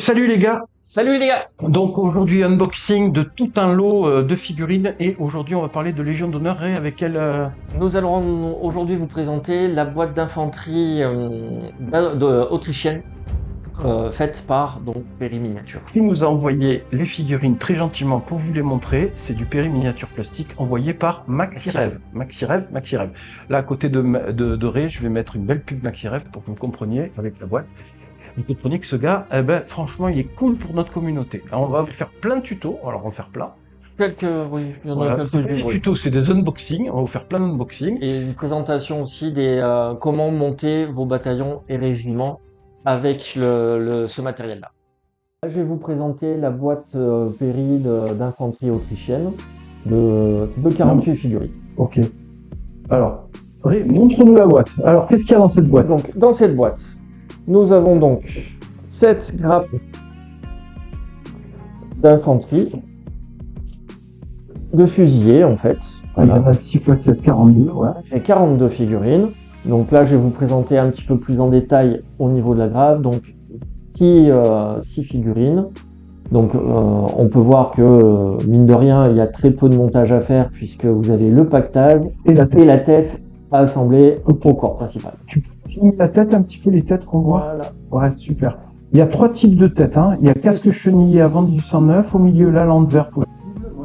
salut les gars. Salut les gars! Donc aujourd'hui unboxing de tout un lot de figurines et aujourd'hui on va parler de Légion d'honneur et avec elle Nous allons aujourd'hui vous présenter la boîte d'infanterie autrichienne faite par donc Perry Miniature. qui nous a envoyé les figurines très gentiment pour vous les montrer. C'est du Perry miniature plastique envoyé par Maxirev. Maxirev. Là à côté de Ray, je vais mettre une belle pub Maxirev pour que vous compreniez avec la boîte. Vous comprenez que ce gars, franchement, il est cool pour notre communauté. Alors, on va vous faire plein de tutos. Alors, on va faire plein. Oui, il y en a Voilà, c'est pas quelques-uns. des Oui. tutos, c'est des unboxings. On va vous faire plein d'unboxings. Et une présentation aussi des comment monter vos bataillons et régiments avec ce matériel-là. Là, je vais vous présenter la boîte Perry d'infanterie autrichienne de 48 figurines. Ok. Alors, Ray, montre-nous la boîte. Alors, qu'est-ce qu'il y a dans cette boîte? Donc, dans cette boîte, nous avons donc 7 grappes d'infanterie, de fusiliers en fait. Il y en a 6 x 7, 42, ouais. Ça fait 42 figurines. Donc là, je vais vous présenter un petit peu plus en détail au niveau de la grappe. Donc, 6 figurines. Donc, on peut voir que, mine de rien, il y a très peu de montage à faire puisque vous avez le pactage et la tête à assembler au corps principal. Tu finis la tête, un petit peu les têtes qu'on voit? Voilà. Ouais, super. Il y a 3 types de têtes. Hein. Il y a casque chenillé avant 1809, au milieu la Landwehr. Moi,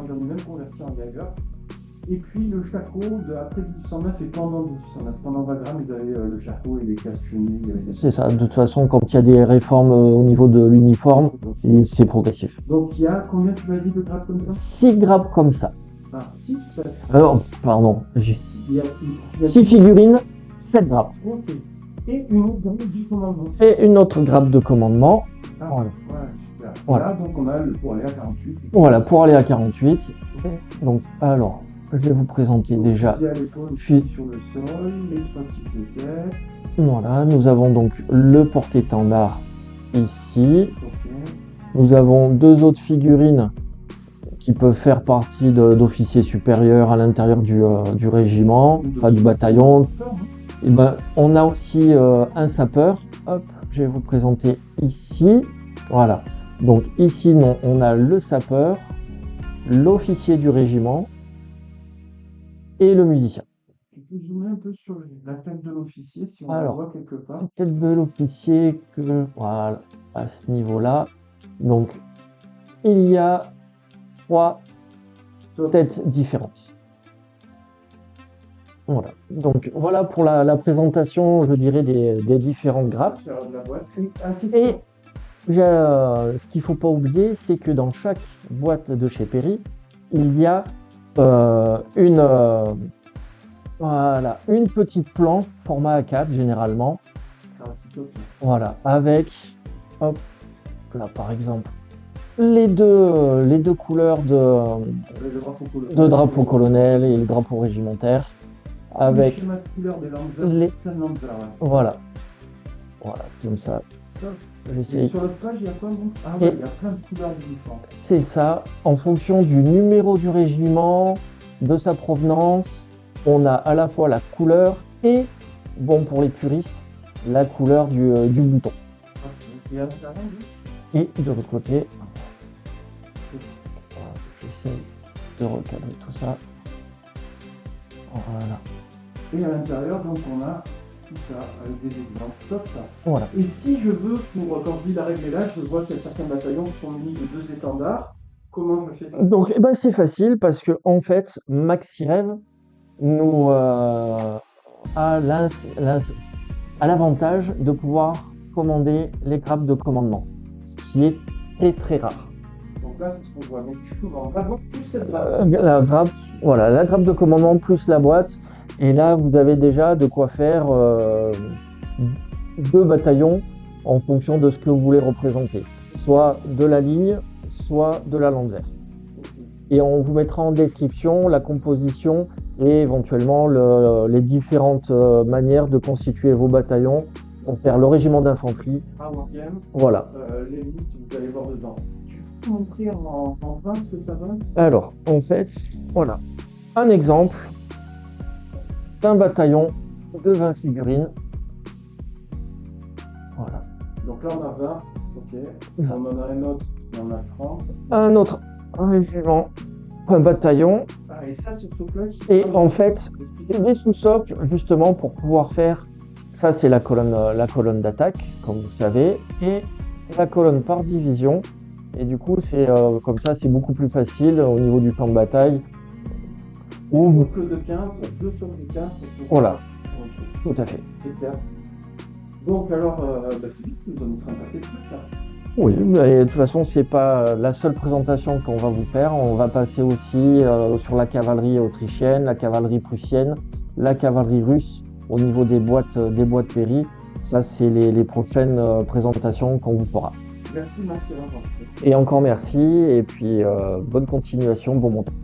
j'en ai même converti en Geiger. Et puis le shako après 1809 et pendant 1809. Pendant Wagram, ils avaient le shako et les casques chenillés. C'est ça. De toute façon, quand il y a des réformes au niveau de l'uniforme, c'est progressif. Donc il y a combien, tu m'as dit, de grappes comme ça? 6 grappes comme ça. Ah, 6 Pardon. Il y a 6 figurines, 7 grappes. Ok. Et une autre grappe du commandement. Et une autre grappe de commandement. Ah, Voilà. ouais, super. Voilà. Là, donc on a le pour aller à 48. Voilà, pour aller à 48. Donc, alors, je vais vous présenter déjà. Fusil à l'épaule, Puis- sur le sol, les 3 types de têtes. Voilà, nous avons donc le porte-étendard ici. Ok. Nous avons 2 autres figurines qui peuvent faire partie d'officiers supérieurs à l'intérieur du régiment, enfin du bataillon. Et ben, on a aussi un sapeur. Hop, je vais vous présenter ici. Voilà. Donc ici, on a le sapeur, l'officier du régiment et le musicien. Tu peux zoomer un peu sur la tête de l'officier si on la Alors, voit quelque part. Tête de l'officier voilà, à ce niveau-là. Donc, il y a 3 têtes différentes. Voilà. Donc, voilà pour la présentation, je dirais, des différentes grappes. De la boîte. Et ce qu'il ne faut pas oublier, c'est que dans chaque boîte de chez Perry, il y a une petite planche format A4 généralement. Voilà, avec, hop, là par exemple, les deux couleurs de drapeau colonel et le drapeau régimentaire. Avec les... Voilà, comme ça. Sur l'autre page, il y a quoi? Ah ouais, il y a plein de couleurs d'uniforme. C'est ça, en fonction du numéro du régiment, de sa provenance, on a à la fois la couleur et, bon pour les puristes, la couleur du bouton. Et de l'autre côté, j'essaie de recadrer tout ça. Voilà. Et à l'intérieur, donc on a tout ça, avec des exemples, top ça. Voilà. Et si je veux, quand je lis la règle là, je vois qu'il y a certains bataillons qui sont munis de 2 étendards. Comment je fais? Donc c'est facile parce que en fait, Maxirev nous a l'avantage de pouvoir commander les grappes de commandement, ce qui est très très rare. Donc là, c'est ce qu'on voit. Donc tu peux la boîte plus cette grappe. La grappe de commandement plus la boîte. Et là, vous avez déjà de quoi faire 2 bataillons en fonction de ce que vous voulez représenter. Soit de la ligne, soit de la Landwehr. Et on vous mettra en description la composition et éventuellement les différentes manières de constituer vos bataillons pour faire le régiment d'infanterie. Wargame. Voilà. Les listes, vous allez voir dedans. Tu peux montrer en 20 ce que ça donne? Alors, en fait, voilà. Un exemple d'un bataillon de 20 figurines. Voilà. Donc là, on a 20. Ok. On en a un autre, il y en a 30. Un autre régiment, un bataillon. Ah, et ça, ce soufflage. Et en fait, des sous-socles, justement, pour pouvoir faire, ça c'est la colonne d'attaque, comme vous savez, et la colonne par division. Et du coup, c'est comme ça, c'est beaucoup plus facile au niveau du plan de bataille. Où vous... Que de 15, 2 socles de 15. Voilà, Ok, tout à fait. c'est clair. Donc, alors, c'est vite, nous allons faire un paquet de trucs là. Oui, mais de toute façon, c'est pas la seule présentation qu'on va vous faire. On va passer aussi sur la cavalerie autrichienne, la cavalerie prussienne, la cavalerie russe au niveau des boîtes Péry. Ça, c'est les prochaines présentations qu'on vous fera. Merci Max, c'est vraiment. Et encore merci, et puis bonne continuation, bon montage.